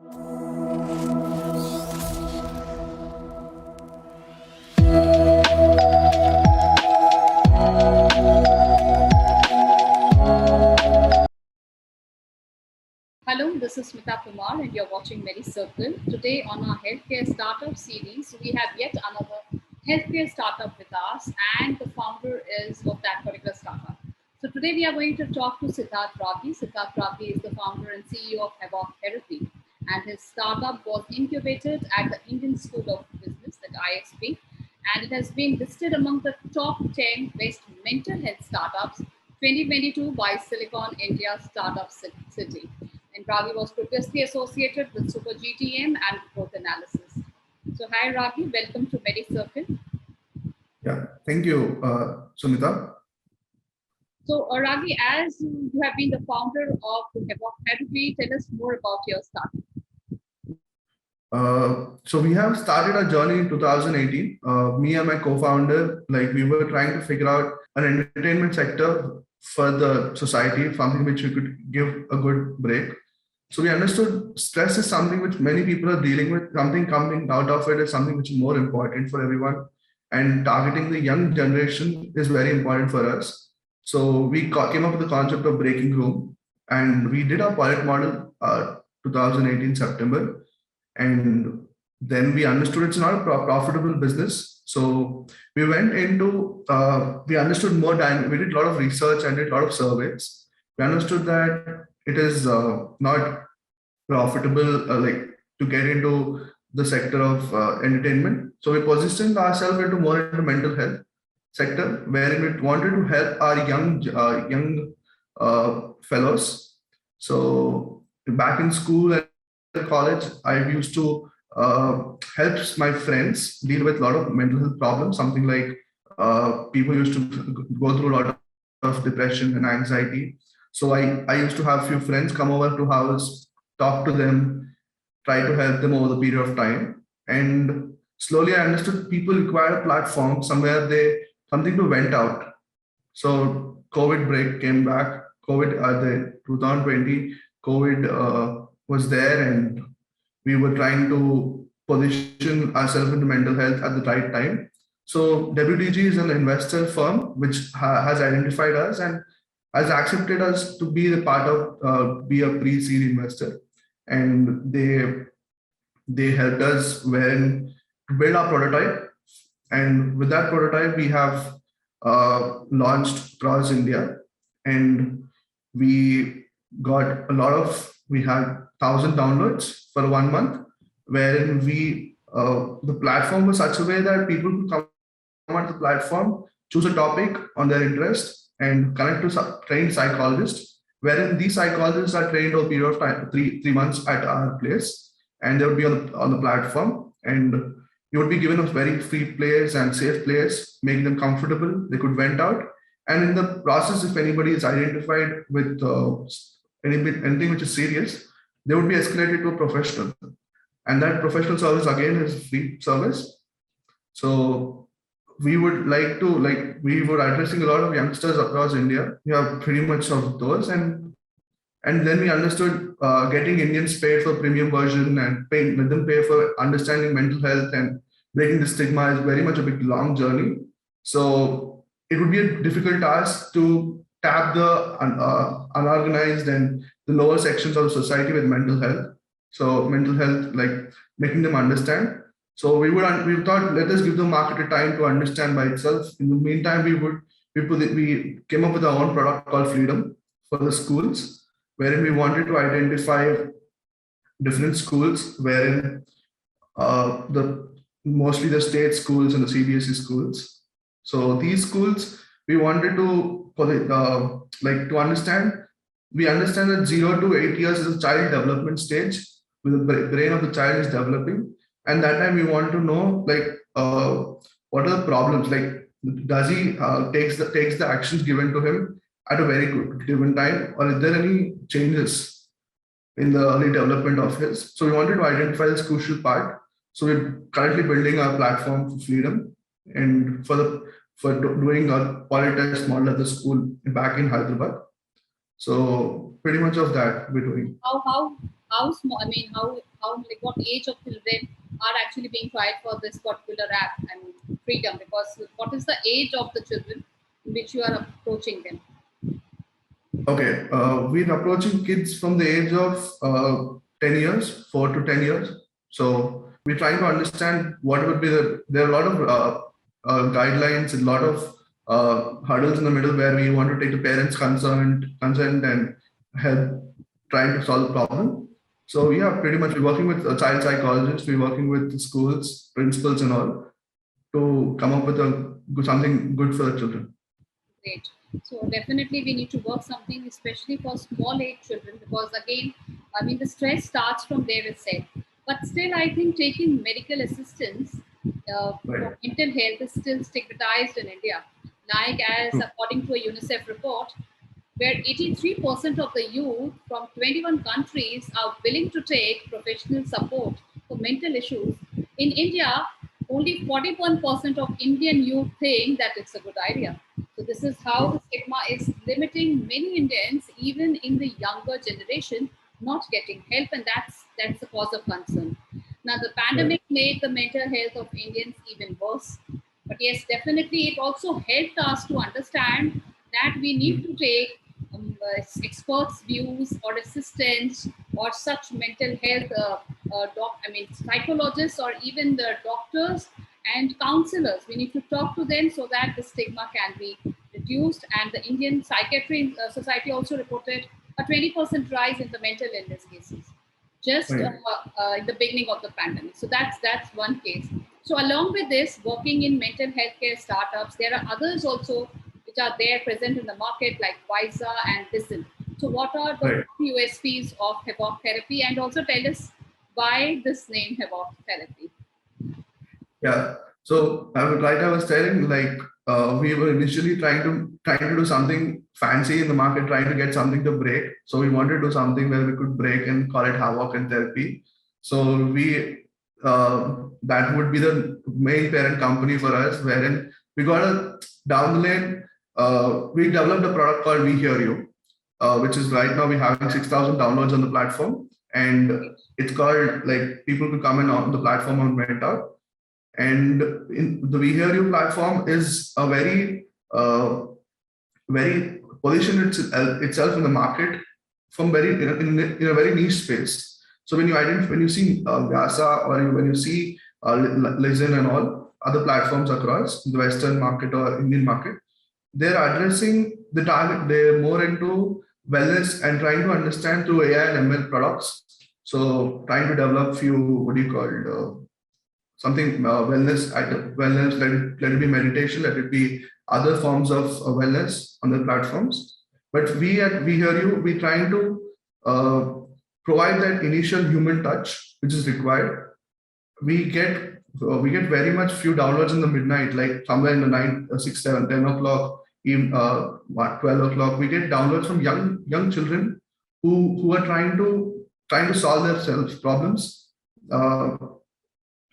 Hello, this is Smita Kumar, and you're watching Circle. Today, on our healthcare startup series, we have yet another healthcare startup with us, and the founder is of that particular startup. So, today we are going to talk to Siddharth Ragi. Siddharth Ragi is the founder and CEO of Havoc Therapy, and his startup was incubated at the Indian School of Business at ISP, and it has been listed among the top 10 best mental health startups 2022 by Silicon India Startup City. And Ragi was previously associated with Super GTM and growth analysis. So, hi Ragi, welcome to Circle. Yeah, thank you, Sumita. So, Ragi, as you have been the founder of Havoc Therapy, tell us more about your startup. So we have started our journey in 2018. Me and my co-founder, we were trying to figure out an entertainment sector for the society, something which we could give a good break. So we understood stress is something which many people are dealing with. Something coming out of it is something which is more important for everyone. And targeting the young generation is very important for us. So we came up with the concept of breaking room, and we did our pilot model 2018 September. And then we understood it's not a profitable business. So we went into, we understood more, we did a lot of research and did a lot of surveys. We understood that it is not profitable to get into the sector of entertainment. So we positioned ourselves into more into mental health sector, where we wanted to help our young fellows. So back in school and college, I used to help my friends deal with a lot of mental health problems, something like people used to go through a lot of depression and anxiety. So I used to have a few friends come over to house, talk to them, try to help them over the period of time. And slowly I understood people require a platform somewhere something to vent out. So COVID break came back, the 2020, COVID was there, and we were trying to position ourselves into mental health at the right time. So WTG is an investor firm which has identified us and has accepted us to be the part of be a pre-seed investor, and they helped us when to build our prototype. And with that prototype, we have launched across India, and we got we had 1,000 downloads for 1 month, wherein the platform was such a way that people could come on the platform, choose a topic on their interest, and connect to trained psychologists, wherein these psychologists are trained over a period of time, three months at our place, and they would be on the platform, and you would be given a very free place and safe place, making them comfortable. They could vent out. And in the process, if anybody is identified with anything which is serious, they would be escalated to a professional. And that professional service again is free service. So we would we were addressing a lot of youngsters across India. We have pretty much of those. And then we understood getting Indians paid for premium version and let them pay for understanding mental health and breaking the stigma is very much a big long journey. So it would be a difficult task to tap the unorganized and the lower sections of the society with mental health. So mental health, making them understand. So we thought, let us give the market a time to understand by itself. In the meantime, we came up with our own product called Fleedom for the schools, wherein we wanted to identify different schools, wherein mostly the state schools and the CBSE schools. So these schools, we wanted to to understand. We understand that 0 to 8 years is a child development stage, where the brain of the child is developing, and that time we want to know what are the problems. Does he takes the actions given to him at a very good given time, or is there any changes in the early development of his? So we wanted to identify this crucial part. So we're currently building our platform for Fleedom, and for doing a pilot test model at the school back in Hyderabad. So pretty much of that we're doing. How how small, I mean, how like what age of children are actually being tried for this particular app and Freedom? Because what is the age of the children in which you are approaching them? Okay, we're approaching kids from the age of 10 years, 4 to 10 years. So we're trying to understand what would be there are a lot of guidelines, a lot of hurdles in the middle where we want to take the parents' consent and help trying to solve the problem. So yeah, pretty much we're working with a child psychologist, we're working with the schools, principals and all to come up with something good for the children. Great. So definitely we need to work something, especially for small age children, because again, I mean, the stress starts from there itself. But still, I think taking medical assistance for Right. mental health is still stigmatized in India. Like as according to a UNICEF report, where 83% of the youth from 21 countries are willing to take professional support for mental issues. In India, only 41% of Indian youth think that it's a good idea. So, this is how the stigma is limiting many Indians, even in the younger generation, not getting help, and that's the cause of concern. Now, the Right. pandemic made the mental health of Indians even worse. But yes, definitely, it also helped us to understand that we need to take experts' views or assistants or such mental health I mean psychologists or even the doctors and counselors. We need to talk to them so that the stigma can be reduced. And the Indian Psychiatry Society also reported a 20% rise in the mental illness cases just Right. in the beginning of the pandemic. So that's one case. So along with this, working in mental health care startups, there are others also which are there present in the market like Visa and Listen. So what are the Right. USPs of Havoc Therapy, and also tell us why this name Havoc Therapy? Yeah. So I was telling, like we were initially trying to do something fancy in the market, trying to get something to break. So we wanted to do something where we could break and call it Havoc and Therapy. So we that would be the main parent company for us, wherein we got a down the lane. We developed a product called We Hear You, which is right now we're having 6,000 downloads on the platform, and it's called like people could come in on the platform and rent out. And in the We Hear You platform is a very position itself in the market from in a very niche space. So when you see Vyasa or when you see Listen and all other platforms across the Western market or Indian market, they're addressing the target. They're more into wellness and trying to understand through AI and ML products. So trying to develop few what do you call it, something wellness, let it be meditation, let it be other forms of wellness on the platforms. But we at We Hear You, we trying to uh, provide that initial human touch which is required. We get very much few downloads in the midnight, like somewhere in the 9 6 7 10 o'clock, even 12 o'clock. We get downloads from young children who are trying to solve their self problems uh,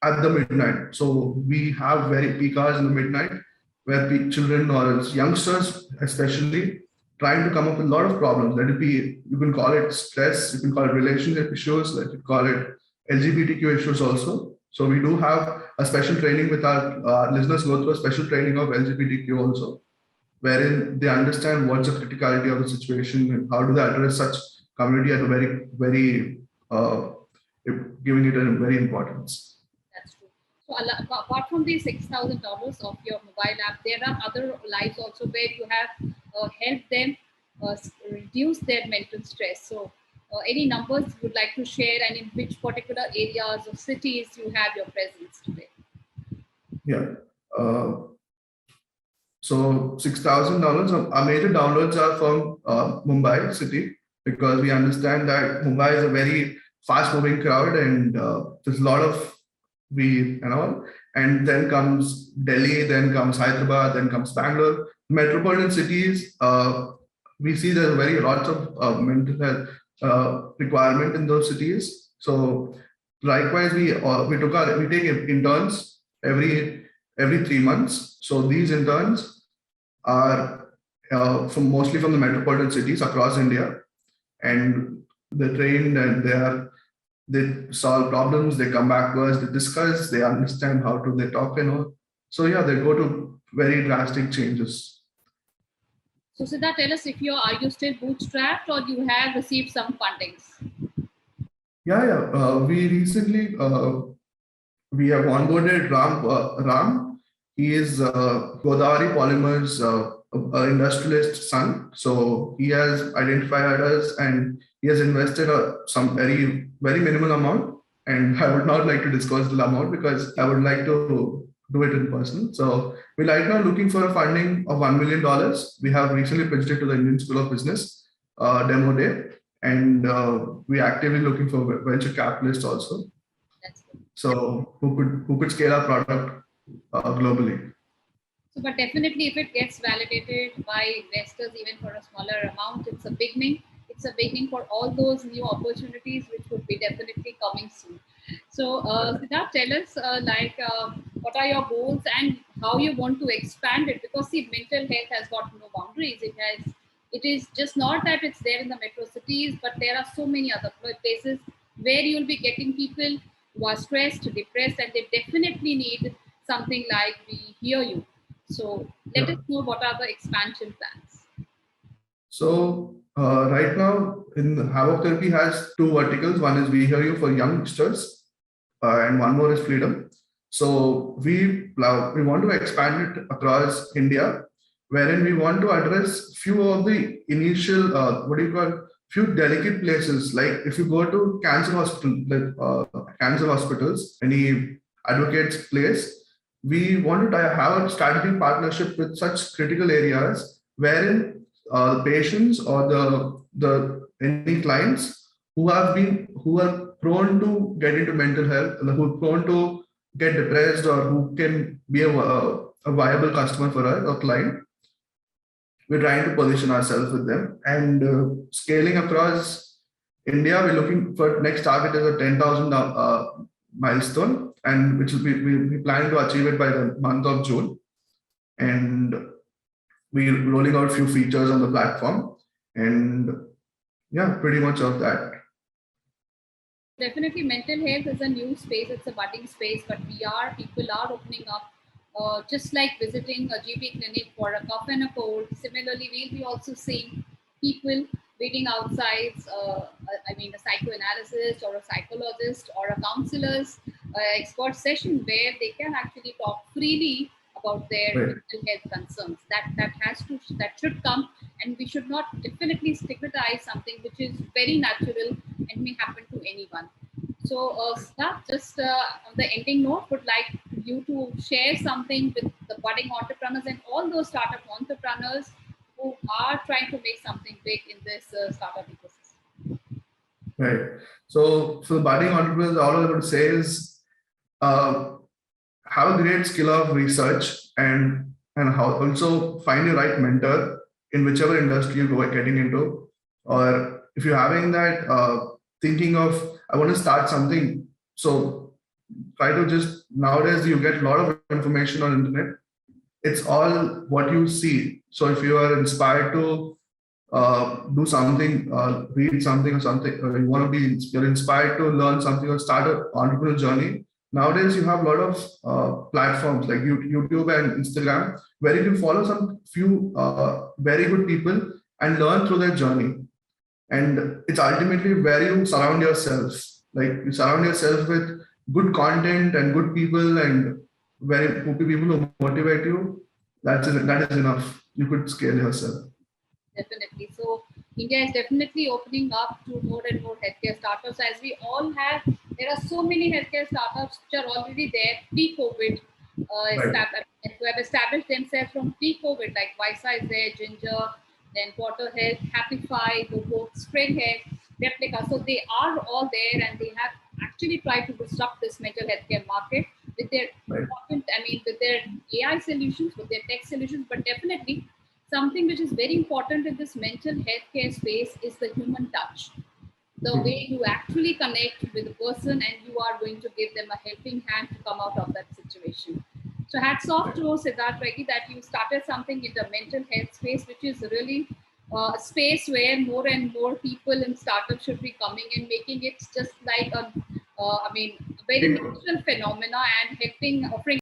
at the midnight. So we have very peak hours in the midnight where children or youngsters, especially, trying to come up with a lot of problems. Let it be, you can call it stress, you can call it relationship issues, let it call it LGBTQ issues also. So we do have a special training with our listeners go through a special training of LGBTQ also, wherein they understand what's the criticality of the situation and how do they address such community at a very giving it a very importance. That's true. So apart from the $6,000 of your mobile app, there are other lives also where you have helped them reduce their mental stress. So any numbers you would like to share, and in which particular areas or cities you have your presence today? Yeah. Uh, so $6,000. Our major downloads are from Mumbai city because we understand that Mumbai is a very fast-moving crowd and there's a lot of we and all. And then comes Delhi, then comes Hyderabad, then comes Bangalore. Metropolitan cities, we see there's very lots of mental health requirement in those cities. So likewise, we take interns every 3 months. So these interns are from mostly from the metropolitan cities across India, and they're trained and they solve problems, they come back to us, they discuss, they understand how to they talk and all. So yeah, they go to very drastic changes. So Siddharth, tell us if are you still bootstrapped or you have received some fundings? Yeah. We recently we have onboarded Ram. He is Godavari Polymers industrialist son. So he has identified us and he has invested some very minimal amount. And I would not like to disclose the amount because I would like to do it in person. So we're right now looking for a funding of $1 million. We have recently pitched it to the Indian School of Business demo day, and we're actively looking for venture capitalists also. That's good. So who could scale our product globally. So, but definitely, if it gets validated by investors, even for a smaller amount, it's a beginning. It's a beginning for all those new opportunities, which would be definitely coming soon. So, Siddharth, tell us what are your goals and how you want to expand it? Because see, mental health has got no boundaries. It is just not that it's there in the metro cities, but there are so many other places where you'll be getting people who are stressed, depressed, and they definitely need something like we hear you. So let Yeah. us know what are the expansion plans. So right now, in Havoc Therapy has two verticals. One is We Hear You for youngsters, and one more is Fleedom. So we want to expand it across India, wherein we want to address few of the initial few delicate places. Like if you go to cancer hospitals, any advocates place, we want to have a strategic partnership with such critical areas wherein patients or the any clients who are prone to get into mental health, who are prone to get depressed, or who can be a viable customer for us or client. We're trying to position ourselves with them and scaling across India. We're looking for next target is a 10,000 milestone, and which will be we planning to achieve it by the month of June. And we're rolling out a few features on the platform, and yeah, pretty much of that. Definitely, mental health is a new space. It's a budding space, but people are opening up. Just like visiting a GP clinic for a cough and a cold. Similarly, we'll be also seeing people waiting outside. A psychoanalyst or a psychologist or a counselor's expert session where they can actually talk freely about their Right. mental health concerns. That should come, and we should not definitely stigmatize something which is very natural and may happen to anyone. So, Siddharth, just on the ending note, would like you to share something with the budding entrepreneurs and all those startup entrepreneurs who are trying to make something big in this startup ecosystem. Right. So for the budding entrepreneurs, all I would say is uh, have a great skill of research, and how also find your right mentor in whichever industry you're getting into. Or if you're having that thinking of I want to start something, so try to just nowadays you get a lot of information on internet. It's all what you see. So if you are inspired to do something, read something or something, you want to be you're inspired to learn something or start an entrepreneurial journey. Nowadays, you have a lot of platforms like YouTube and Instagram where you can follow some few very good people and learn through their journey. And it's ultimately where you surround yourself. Like you surround yourself with good content and good people and very good people who motivate you. That is enough. You could scale yourself. Definitely. So India is definitely opening up to more and more healthcare startups. As we all have, there are so many healthcare startups which are already there pre-COVID, Right. who have established themselves from pre-COVID, like Visa is there, Ginger, then Water Health, Happify, Logo, Spring Health, Replica. So they are all there, and they have actually tried to disrupt this mental healthcare market with their Right. with their AI solutions, with their tech solutions, but definitely something which is very important in this mental health care space is the human touch. The way you actually connect with the person and you are going to give them a helping hand to come out of that situation. So hats off to Siddharth Ragi that you started something in the mental health space, which is really a space where more and more people in startups should be coming and making it just like a very natural phenomena and offering